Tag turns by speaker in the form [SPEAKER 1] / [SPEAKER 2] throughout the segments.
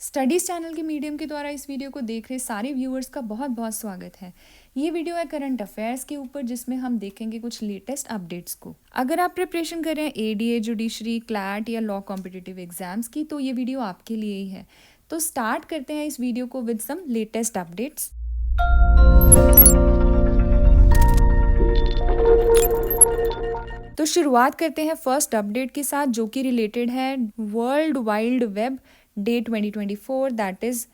[SPEAKER 1] Studies channel के medium के द्वारा इस वीडियो को देख रहे सारे व्यूअर्स का बहुत बहुत स्वागत है। ये वीडियो है करंट अफेयर्स के ऊपर, जिसमें हम देखेंगे कुछ लेटेस्ट अपडेट्स को। अगर आप प्रिपरेशन कर रहे हैं एडीए, जुडिशरी, क्लैट या लॉ कॉम्पिटिटिव एग्जाम्स की, तो ये वीडियो आपके लिए ही है। तो स्टार्ट करते हैं इस वीडियो को विद सम लेटेस्ट अपडेट्स। तो शुरुआत करते हैं फर्स्ट अपडेट के साथ, जो कि रिलेटेड है world wide web day 2024, that is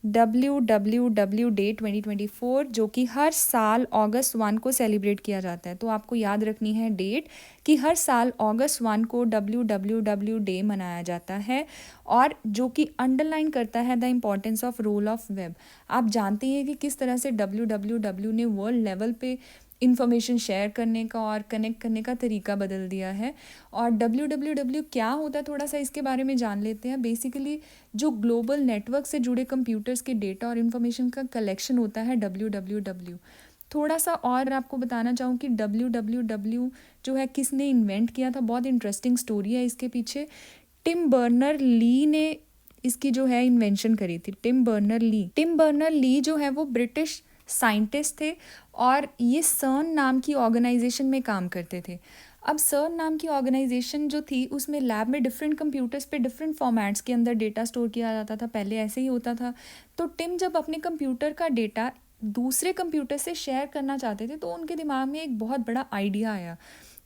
[SPEAKER 1] WWW day 2024, जो कि हर साल अगस्त 1 को सेलिब्रेट किया जाता है। तो आपको याद रखनी है डेट कि हर साल अगस्त 1 को WWW डे मनाया जाता है, और जो कि अंडरलाइन करता है the importance of role of web. आप जानते हैं कि किस तरह से WWW ने वर्ल्ड लेवल पे इंफॉर्मेशन शेयर करने का और कनेक्ट करने का तरीका बदल दिया है। और WWW क्या होता है, थोड़ा सा इसके बारे में जान लेते हैं। बेसिकली जो ग्लोबल नेटवर्क से जुड़े कंप्यूटर्स के डेटा और इन्फॉर्मेशन का कलेक्शन होता है WWW। थोड़ा सा और आपको बताना चाहूँ कि WWW जो है किसने इन्वेंट किया था, बहुत इंटरेस्टिंग स्टोरी है इसके पीछे। टिम बर्नर ली ने इसकी जो है इन्वेंशन करी थी। टिम बर्नर ली जो है वो ब्रिटिश साइंटिस्ट थे, और ये सर्न नाम की ऑर्गेनाइजेशन में काम करते थे। अब सर्न नाम की ऑर्गेनाइजेशन जो थी, उसमें लैब में डिफरेंट कंप्यूटर्स पे डिफरेंट फॉर्मेट्स के अंदर डेटा स्टोर किया जाता था। पहले ऐसे ही होता था। तो टिम जब अपने कंप्यूटर का डेटा दूसरे कंप्यूटर से शेयर करना चाहते थे, तो उनके दिमाग में एक बहुत बड़ा आइडिया आया।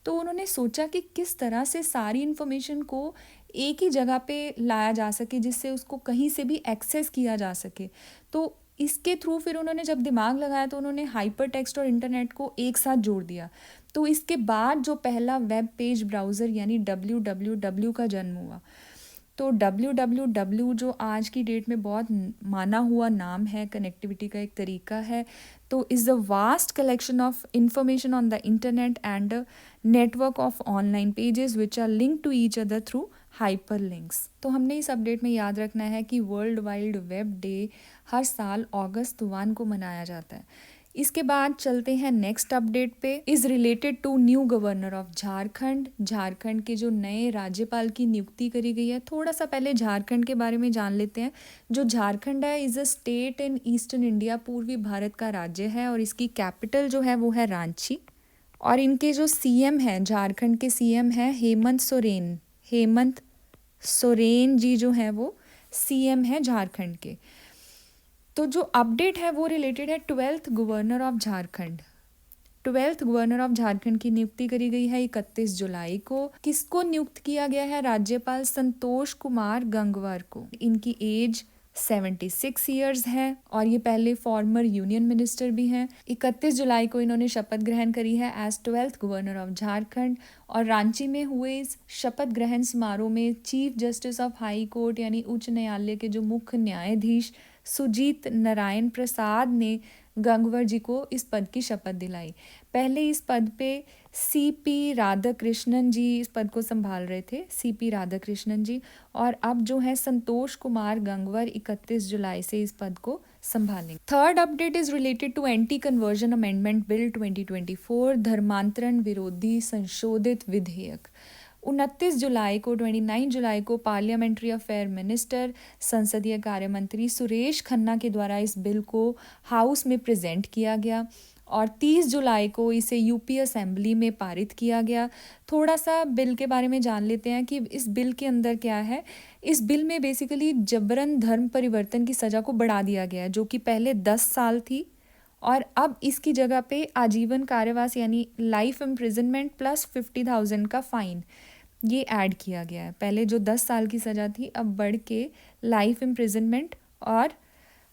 [SPEAKER 1] तो उन्होंने सोचा कि किस तरह से सारी इन्फॉर्मेशन को एक ही जगह पे लाया जा सके, जिससे उसको कहीं से भी एक्सेस किया जा सके। तो इसके थ्रू फिर उन्होंने जब दिमाग लगाया, तो उन्होंने हाइपर टेक्स्ट और इंटरनेट को एक साथ जोड़ दिया। तो इसके बाद जो पहला वेब पेज ब्राउज़र यानी WWW का जन्म हुआ। तो WWW जो आज की डेट में बहुत माना हुआ नाम है, कनेक्टिविटी का एक तरीका है। तो is the vast collection of information on the internet and network of online pages which are link to each other through hyper links. तो हमने इस अपडेट में याद रखना है कि वर्ल्ड वाइड वेब डे हर साल अगस्त 1 को मनाया जाता है। इसके बाद चलते हैं नेक्स्ट अपडेट पे। Is related to new governor of Jharkhand. Jharkhand के जो नए राज्यपाल की नियुक्ति करी गई है। थोड़ा सा पहले झारखंड के बारे में जान लेते हैं। जो झारखंड है is a state in eastern India, पूर्वी भारत का राज्य है, और इसकी कैपिटल जो है वो है रांची। और इनके जो सीएम हैं, झारखंड के सीएम हैं हेमंत सोरेन जी जो हैं वो सीएम है झारखंड के। तो जो अपडेट है वो रिलेटेड है 12th governor of Jharkhand. 12th governor of Jharkhand की नियुक्ति करी गई है 31 जुलाई को। किसको नियुक्त किया गया है? राज्यपाल संतोष कुमार गंगवार को। इनकी एज 76 ईयर्स है, और ये पहले फॉर्मर यूनियन मिनिस्टर भी हैं। 31 जुलाई को इन्होंने शपथ ग्रहण करी है as 12th governor of Jharkhand. और रांची में हुए इस शपथ ग्रहण समारोह में chief justice of high court यानी उच्च न्यायालय के जो मुख्य न्यायाधीश सुजीत नारायण प्रसाद ने गंगवार जी को इस पद की शपथ दिलाई। पहले इस पद पे CP राधाकृष्णन जी इस पद को संभाल रहे थे, CP राधाकृष्णन जी। और अब जो है संतोष कुमार गंगवार 31 जुलाई से इस पद को संभालेंगे। Third update is related to anti conversion amendment bill 2024, धर्मांतरण विरोधी संशोधित विधेयक। 29 जुलाई को 29 जुलाई को पार्लियामेंट्री अफेयर मिनिस्टर, संसदीय कार्य मंत्री सुरेश खन्ना के द्वारा इस बिल को हाउस में प्रेजेंट किया गया, और 30 जुलाई को इसे यूपी असेंबली में पारित किया गया। थोड़ा सा बिल के बारे में जान लेते हैं कि इस बिल के अंदर क्या है। इस बिल में बेसिकली जबरन धर्म परिवर्तन की सज़ा को बढ़ा दिया गया है, जो कि पहले 10 साल थी, और अब इसकी जगह पे आजीवन कारावास यानी लाइफ इम्प्रिजनमेंट प्लस 50,000 का फ़ाइन ये ऐड किया गया है। पहले जो 10 साल की सज़ा थी, अब बढ़ के लाइफ इम्प्रिजनमेंट और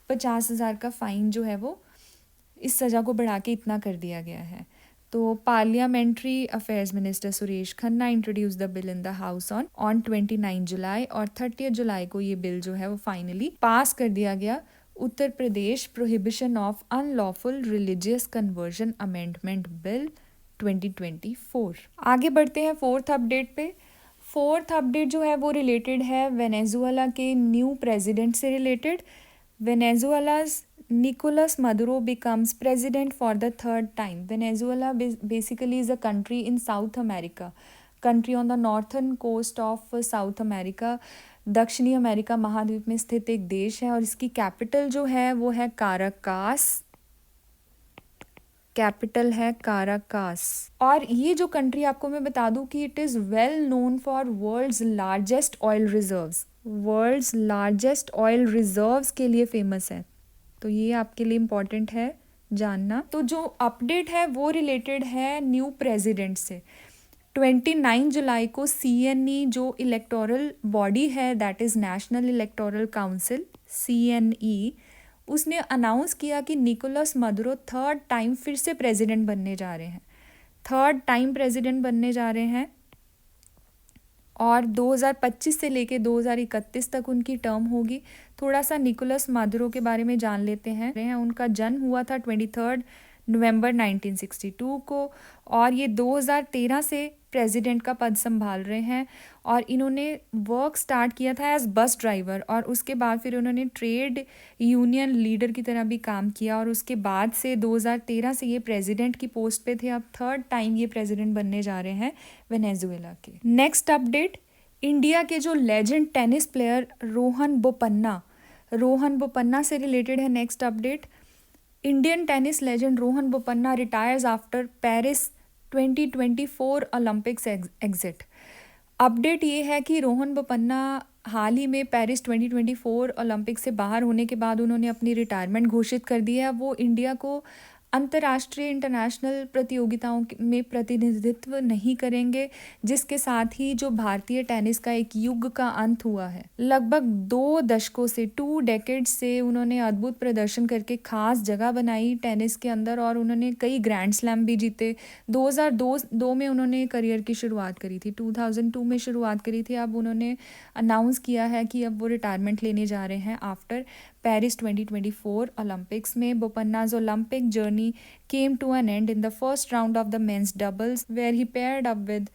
[SPEAKER 1] 50,000 का फ़ाइन जो है वो इस सज़ा को बढ़ा के इतना कर दिया गया है। तो parliamentary affairs minister Suresh Khanna introduce the bill in the house on 29 जुलाई, और 30 जुलाई को ये बिल जो है वो फाइनली पास कर दिया गया। Uttar Pradesh prohibition of unlawful religious conversion amendment bill 2024। आगे बढ़ते हैं फोर्थ अपडेट पे। फोर्थ अपडेट जो है वो रिलेटेड है वेनेजुएला के न्यू प्रेसिडेंट से related. Venezuela's Nicolas Maduro becomes president for the third time. Venezuela basically is a country in South America, country on the northern coast of South America. दक्षिणी America महाद्वीप में स्थित एक देश है और इसकी कैपिटल जो है वो है काराकास। कैपिटल है काराकास। और ये जो कंट्री आपको मैं बता दूं कि it is well known for world's largest oil reserves, world's largest oil reserves के लिए फेमस है। तो ये आपके लिए इम्पॉर्टेंट है जानना। तो जो अपडेट है वो रिलेटेड है न्यू प्रेसिडेंट से। 29 जुलाई को CNE जो इलेक्टोरल बॉडी है, that is national electoral council, CNE, उसने अनाउंस किया कि निकोलस मदुरो थर्ड टाइम फिर से प्रेसिडेंट बनने जा रहे हैं, थर्ड टाइम प्रेसिडेंट बनने जा रहे हैं। और 2025 से लेके 2031 तक उनकी टर्म होगी। थोड़ा सा निकोलस मादुरो के बारे में जान लेते हैं। उनका जन्म हुआ था 23 नवंबर 1962 को और ये 2013 से प्रेसिडेंट का पद संभाल रहे हैं। और इन्होंने वर्क स्टार्ट किया था एज बस ड्राइवर और उसके बाद फिर उन्होंने ट्रेड यूनियन लीडर की तरह भी काम किया और उसके बाद से 2013 से ये प्रेसिडेंट की पोस्ट पे थे। अब थर्ड टाइम ये प्रेसिडेंट बनने जा रहे हैं वेनेजुएला के। नेक्स्ट अपडेट, इंडिया के जो legend tennis player Rohan Bopanna से रिलेटेड है। Next update, Indian tennis legend Rohan Bopanna retires after Paris 2024 Olympics exit. Update ये है कि रोहन बोपन्ना हाल ही में पेरिस 2024 ओलंपिक से बाहर होने के बाद उन्होंने अपनी रिटायरमेंट घोषित कर दी है। वो इंडिया को अंतर्राष्ट्रीय इंटरनेशनल प्रतियोगिताओं में प्रतिनिधित्व नहीं करेंगे, जिसके साथ ही जो भारतीय टेनिस का एक युग का अंत हुआ है। लगभग 2 दशकों से 2 डेकेड्स से उन्होंने अद्भुत प्रदर्शन करके खास जगह बनाई टेनिस के अंदर और उन्होंने कई ग्रैंड स्लैम भी जीते। 2002 में उन्होंने करियर की शुरुआत करी थी, 2002 में शुरुआत करी थी। अब उन्होंने अनाउंस किया है कि अब वो रिटायरमेंट लेने जा रहे हैं आफ्टर पेरिस 2024 ओलंपिक्स में। बोपन्ना's Olympic journey came to an end in the first round of the men's doubles where he paired up with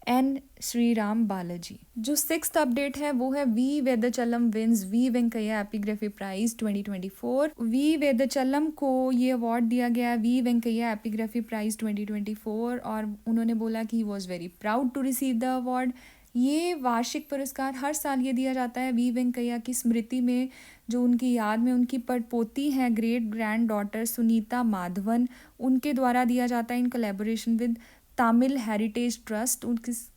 [SPEAKER 1] N. Shriram Balaji. जो 6th अपडेट है वो है V Vedachalam wins V Venkaiah epigraphy prize 2024। V Vedachalam को ये award दिया गया V Venkaiah epigraphy prize 2024 और उन्होंने बोला कि he was very proud to receive the award. ये वार्षिक पुरस्कार हर साल ये दिया जाता है वी वेंकैया की स्मृति में, जो उनकी याद में उनकी पड़पोती हैं great grand daughter Sunita Madhavan, उनके द्वारा दिया जाता है in collaboration with Tamil heritage trust.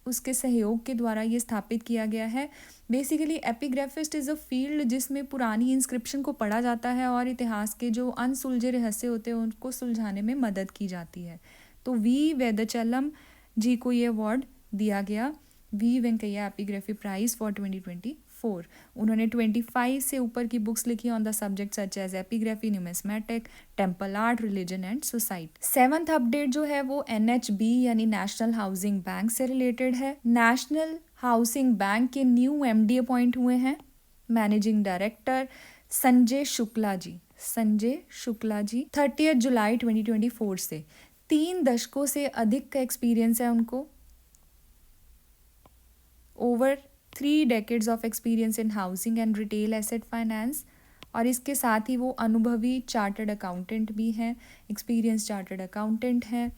[SPEAKER 1] उसके सहयोग के द्वारा ये स्थापित किया गया है। बेसिकली एपिग्राफिस्ट इज़ अ फील्ड जिसमें पुरानी इंस्क्रिप्शन को पढ़ा जाता है और इतिहास के जो अनसुलझे रहस्य होते हैं उनको सुलझाने में मदद की जाती है। तो वी वेदचलम जी को ये अवार्ड दिया गया V Venkaiah epigraphy prize for 2024। उन्होंने 25 से ऊपर की बुक्स लिखी on the subject such as epigraphy, numismatic, temple art, religion and society. 7th update जो है वो NHB यानी नेशनल हाउसिंग बैंक से रिलेटेड है। नेशनल हाउसिंग बैंक के न्यू MD अपॉइंट हुए हैं, मैनेजिंग डायरेक्टर संजय शुक्ला जी। 30 जुलाई 2024 से 3 दशकों से अधिक का एक्सपीरियंस है उनको, over 3 decades of experience in housing and retail asset finance. और इसके साथ ही वो अनुभवी चार्टर्ड अकाउंटेंट भी हैं, एक्सपीरियंस चार्टर्ड अकाउंटेंट हैं।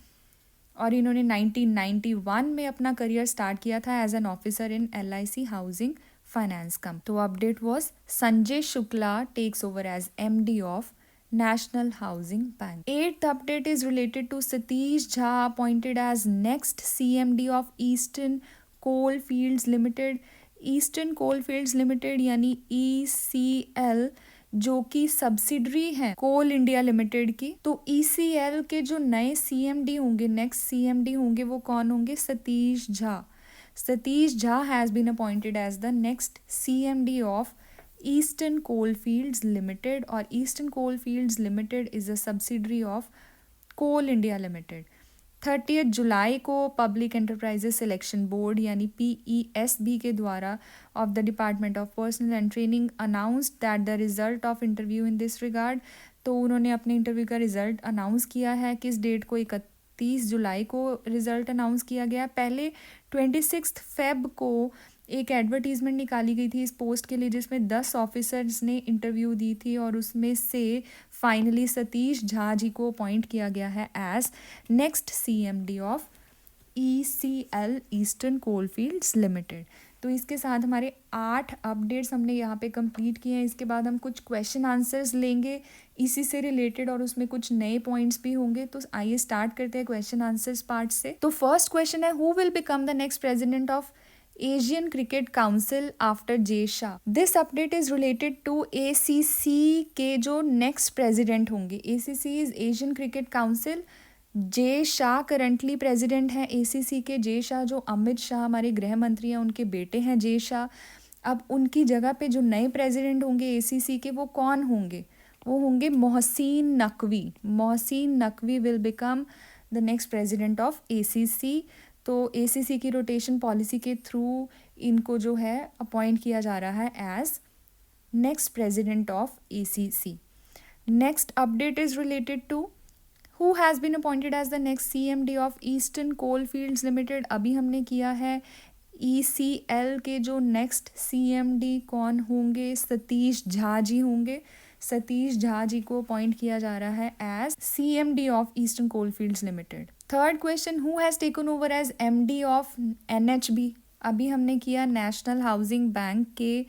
[SPEAKER 1] और इन्होंने 1991 में अपना करियर स्टार्ट किया था as an officer in LIC housing finance कम। तो update was Sanjay Shukla takes over as MD of National Housing Bank. 8th update is related to Satish Jha appointed as next CMD of Eastern coal fields Limited. Eastern coal fields Limited यानी ECL जो कि subsidiary है कोल India limited की। तो ECL के जो नए CMD होंगे, नेक्स्ट CMD होंगे, वो कौन होंगे? Satish Jha. Satish Jha has been appointed as the next CMD of eastern coal fields limited और eastern coal fields limited is a subsidiary of coal India limited. 30 जुलाई को पब्लिक एंटरप्राइजेस सिलेक्शन बोर्ड यानी PESB के द्वारा of the department of personnel and training announced that the result of interview in this regard. तो उन्होंने अपने interview का result announce किया है। किस डेट को? 31 जुलाई को रिजल्ट अनाउंस किया गया। पहले 26 फेब को एक एडवर्टीजमेंट निकाली गई थी इस पोस्ट के लिए जिसमें 10 ऑफिसर्स ने इंटरव्यू दी थी और उसमें से फाइनली सतीश झा जी को अपॉइंट किया गया है as next CMD of ECL Eastern coal fields Limited. तो इसके साथ हमारे 8 अपडेट्स हमने यहाँ पे कंप्लीट किए हैं। इसके बाद हम कुछ क्वेश्चन आंसर्स लेंगे इसी से रिलेटेड, और उसमें कुछ नए पॉइंट्स भी होंगे। तो आइए स्टार्ट करते हैं क्वेश्चन आंसर्स पार्ट से। तो फर्स्ट क्वेश्चन है, who will become the next president of Asian Cricket Council after Jay Shah? This update is related to ACC के जो नेक्स्ट प्रेसिडेंट होंगे। ACC is Asian cricket council. J Shah currently president हैं ACC के। जे शाह जो अमित शाह हमारे गृह मंत्री हैं उनके बेटे हैं जे शाह। अब उनकी जगह पे जो नए प्रेसिडेंट होंगे ACC के वो कौन होंगे? वो होंगे Mohsin Naqvi. Mohsin Naqvi will become the next president of ACC। तो ACC की रोटेशन पॉलिसी के थ्रू इनको जो है अपॉइंट किया जा रहा है as next president of ACC। Next update is related to who has been appointed as the next CMD of Eastern Coalfields Limited. अभी हमने किया है ECL के जो नेक्स्ट CMD कौन होंगे? सतीश झा जी होंगे। सतीश झा जी को अपॉइंट किया जा रहा है as CMD of Eastern Coalfields Limited. Third question, who has taken over as MD of NHB। अभी हमने किया नेशनल हाउसिंग बैंक के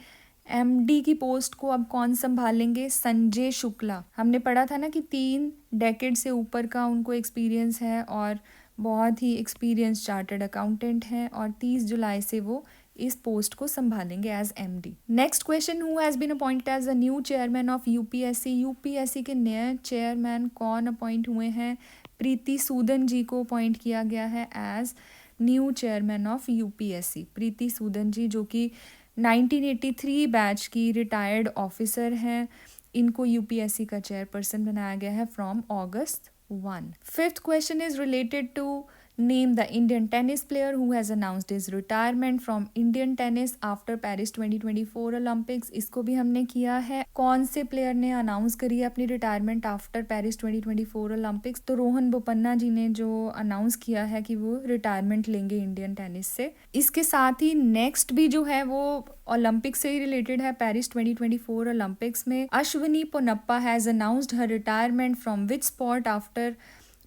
[SPEAKER 1] MD की पोस्ट को अब कौन संभालेंगे? संजय शुक्ला। हमने पढ़ा था ना कि 3 डेकेड से ऊपर का उनको एक्सपीरियंस है और बहुत ही एक्सपीरियंस चार्टर्ड अकाउंटेंट हैं, और 30 जुलाई से वो इस पोस्ट को संभालेंगे as MD। Next question, who has been appointed as the new chairman of UPSC। UPSC के नए चेयरमैन कौन अपॉइंट हुए हैं? प्रीति सूदन जी को अपॉइंट किया गया है as new chairman of UPSC। Preeti Sudan ji जो कि 1983 बैच की रिटायर्ड ऑफिसर हैं, इनको UPSC का चेयरपर्सन बनाया गया है from August 1। Fifth question is related to name the Indian tennis player who has announced his retirement from Indian tennis after Paris 2024 Olympics. इसको भी हमने किया है। कौन से प्लेयर ने अनाउंस करी है अपनी रिटायरमेंट आफ्टर पेरिस 2024 ओलंपिक्स? तो रोहन बोपन्ना जी ने जो अनाउंस किया है कि वो रिटायरमेंट लेंगे इंडियन टेनिस से। इसके साथ ही नेक्स्ट भी जो है वो ओलंपिक्स से ही रिलेटेड है। पेरिस 2024 ओलंपिक्स में Ashwini Ponnappa has announced her retirement from which sport after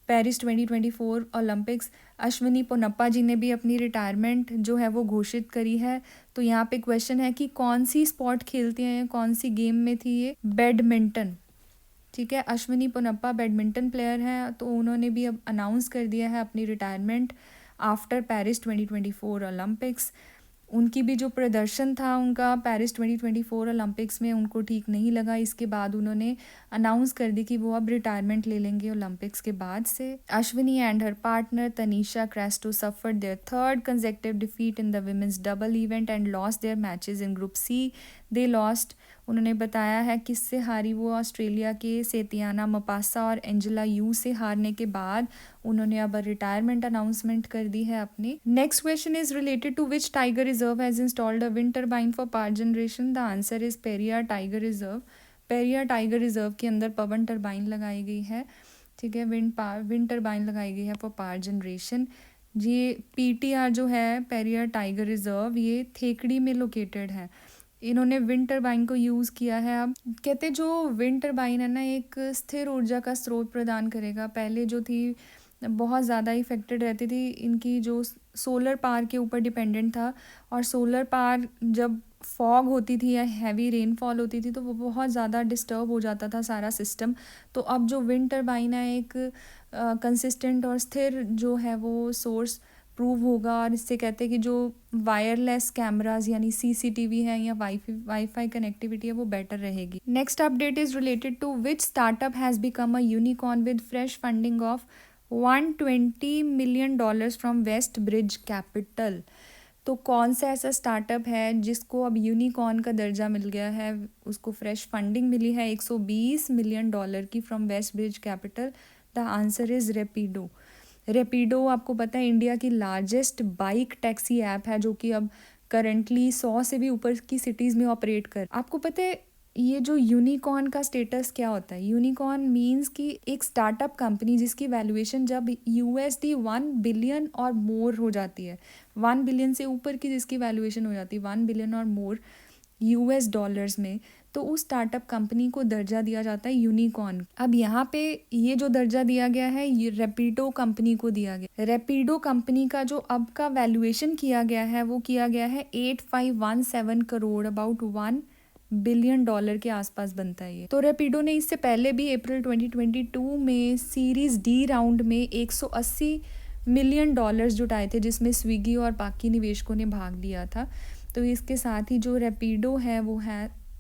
[SPEAKER 1] Paris 2024 Olympics. Ashwini Ponnappa ji ने भी अपनी रिटायरमेंट जो है वो घोषित करी है। तो यहाँ पे क्वेश्चन है कि कौन सी स्पोर्ट खेलती हैं, कौन सी गेम में थी ये? बैडमिंटन। ठीक है, अश्विनी पोनप्पा बैडमिंटन प्लेयर हैं, तो उन्होंने भी अब अनाउंस कर दिया है अपनी रिटायरमेंट आफ्टर पेरिस 2024 ओलंपिक्स। उनकी भी जो प्रदर्शन था उनका पेरिस 2024 ओलंपिक्स में उनको ठीक नहीं लगा। इसके बाद उन्होंने अनाउंस कर दी कि वो अब रिटायरमेंट ले लेंगे ओलंपिक्स के बाद से। Ashwini and her partner Tanisha Crasto suffered there third consecutive defeat in the women's double event and lost their matches in group C। They lost, उन्होंने बताया है किससे हारी वो? ऑस्ट्रेलिया के सेतियाना मपासा और एंजेला यू से हारने के बाद उन्होंने अब रिटायरमेंट अनाउंसमेंट कर दी है अपनी। Next question is related to which tiger reserve has installed a wind turbine for power generation. The answer is Periyar tiger reserve. Periyar tiger reserve के अंदर पवन टरबाइन लगाई गई है। ठीक है, विंड टरबाइन लगाई गई है फॉर पावर जनरेशन। ये PTR जो है पेरियार टाइगर रिजर्व, ये थेकड़ी में लोकेटेड है। इन्होंने विंड टरबाइन को यूज़ किया है। अब कहते जो विंड टरबाइन है ना, एक स्थिर ऊर्जा का स्रोत प्रदान करेगा। पहले जो थी बहुत ज़्यादा इफेक्टेड रहती थी, इनकी जो सोलर पावर के ऊपर डिपेंडेंट था, और सोलर पावर जब फॉग होती थी या हैवी रेनफॉल होती थी तो वो बहुत ज़्यादा डिस्टर्ब हो जाता था सारा सिस्टम। तो अब जो विंड टरबाइन है एक कंसिस्टेंट और स्थिर जो है वो सोर्स प्रूव होगा, और इससे कहते हैं कि जो वायरलेस कैमराज यानी CCTV है या वाईफाई कनेक्टिविटी है वो बेटर रहेगी। Next update is related to which startup has become a unicorn with fresh funding of $120 million from West Bridge Capital. तो कौन सा ऐसा स्टार्टअप है जिसको अब यूनिकॉर्न का दर्जा मिल गया है? उसको फ्रेश फंडिंग मिली है $120 million की from West Bridge Capital. The answer is Rapido. Rapido आपको पता है इंडिया की लार्जेस्ट बाइक टैक्सी ऐप है, जो कि अब करंटली 100 से भी ऊपर की सिटीज़ में ऑपरेट कर। आपको पता है ये जो यूनिकॉर्न का स्टेटस क्या होता है? यूनिकॉर्न मीन्स कि एक स्टार्टअप कंपनी जिसकी वैल्यूएशन जब USD 1 बिलियन और मोर हो जाती है, 1 बिलियन से ऊपर की जिसकी वैल्यूएशन हो जाती है 1 बिलियन और मोर US डॉलर्स में, तो उस स्टार्टअप कंपनी को दर्जा दिया जाता है यूनिकॉर्न। अब यहाँ पे ये जो दर्जा दिया गया है ये रैपिडो कंपनी को दिया गया। रैपिडो कंपनी का जो अब का वैल्यूएशन किया गया है वो किया गया है 8517 करोड़, अबाउट $1 बिलियन के आसपास बनता है ये। तो रैपिडो ने इससे पहले भी अप्रैल 2022 में सीरीज डी राउंड में 180 मिलियन डॉलर्स जुटाए थे, जिसमें स्विगी और बाकी निवेशकों ने भाग लिया था। तो इसके साथ ही जो रैपिडो है वो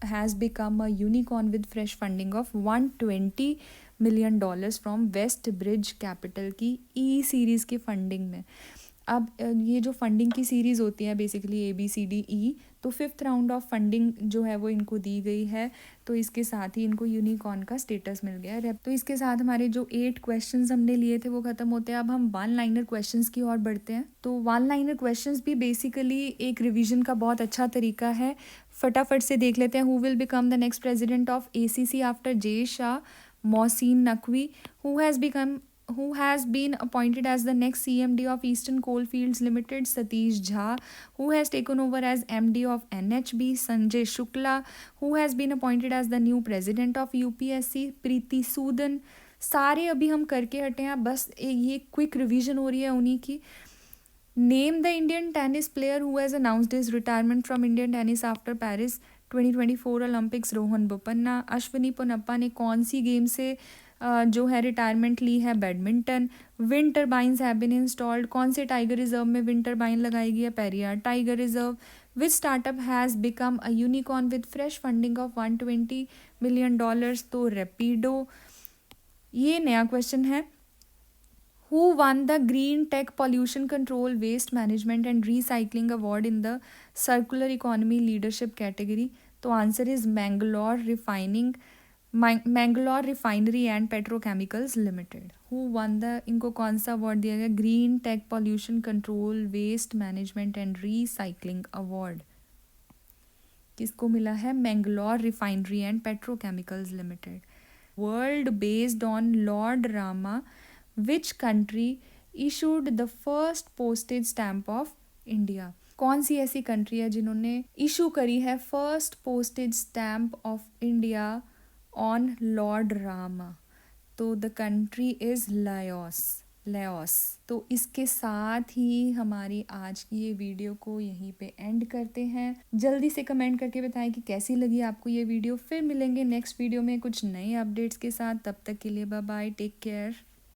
[SPEAKER 1] has become a unicorn with fresh funding of $120 million from West Bridge Capital की ई सीरीज़ के फंडिंग में। अब ये जो फंडिंग की सीरीज़ होती है बेसिकली ABCDE, तो 5th राउंड ऑफ फंडिंग जो है वो इनको दी गई है। तो इसके साथ ही इनको यूनिकॉर्न का स्टेटस मिल गया है। तो इसके साथ हमारे जो 8 क्वेश्चंस हमने लिए थे वो ख़त्म होते हैं। अब हम 1 लाइनर क्वेश्चंस की ओर बढ़ते हैं। तो 1 लाइनर क्वेश्चंस भी बेसिकली एक रिवीजन का बहुत अच्छा तरीका है। फटाफट से देख लेते हैं। Who will become the next president of ACC after J Shah? Mohsin Naqvi. Who has been appointed as the next CMD of Eastern Coalfields Limited? Satish Jha. Who has taken over as MD of NHB? Sanjay Shukla. Who has been appointed as the new president of UPSC? Preeti Sudan. सारे अभी हम करके हटे हैं, बस ये quick revision हो रही है उन्हीं की। Name the Indian tennis player who has announced his retirement from Indian tennis after Paris 2024 Olympics? Rohan Bopanna. Ashwini Ponnappa ने कौन सी गेम से जो है रिटायरमेंट ली है? Badminton. Wind turbines have been installed. कौन से टाइगर रिजर्व में विंड टर्बाइन लगाई गई है? Periyar tiger reserve. Which startup has become a unicorn with fresh funding of $120 million? तो रैपिडो। ये नया क्वेश्चन है। Who won the Green Tech Pollution Control Waste Management and Recycling Award in the Circular Economy Leadership category? तो answer is Mangalore Refinery and Petrochemicals Limited. Who won the, इनको कौन सा award दिया गया? Green tech pollution control waste management and recycling award किसको मिला है? Mangalore Refinery and Petrochemicals Limited. World based on Lord Rama, which country issued the first postage stamp of India? कौन सी ऐसी कंट्री है जिन्होंने इशू करी है first postage stamp of India on Lord Rama? तो द कंट्री इज लाओस। तो इसके साथ ही हमारी आज की ये वीडियो को यहीं पे एंड करते हैं। जल्दी से कमेंट करके बताएं कि कैसी लगी आपको ये वीडियो। फिर मिलेंगे नेक्स्ट वीडियो में कुछ नए अपडेट्स के साथ। तब तक के लिए बाय बाय, टेक केयर।